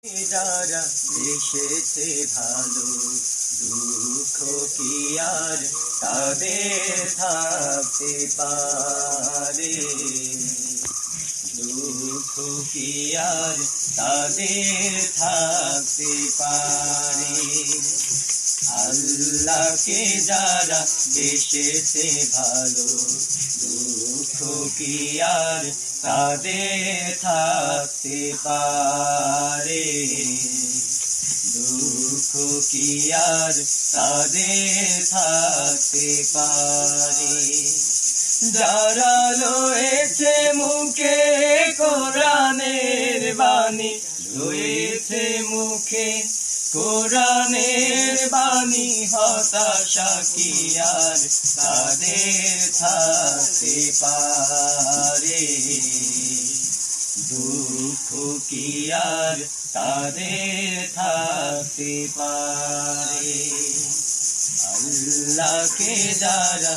যারা এসেছে ভালো, দুঃখ কি আর তাদের থাকতে পারে? দুঃখ কি আর তাদের থাকতে পারে? আল্লাহকে যারা বেসেছে ভালো, দুঃখ কি আর তাদের থাকতে পারে? দুঃখ কি আর তাদের থাকতে পারে? যারা রয়েছে মুখে কোরআনের বাণী, রয়েছে মুখে কোরআনের বাণী, হতাশা কি আর তাদের থাকতে পারে? দুঃখ কি আর তাদের থাকতে পারে? আল্লাহকে যারা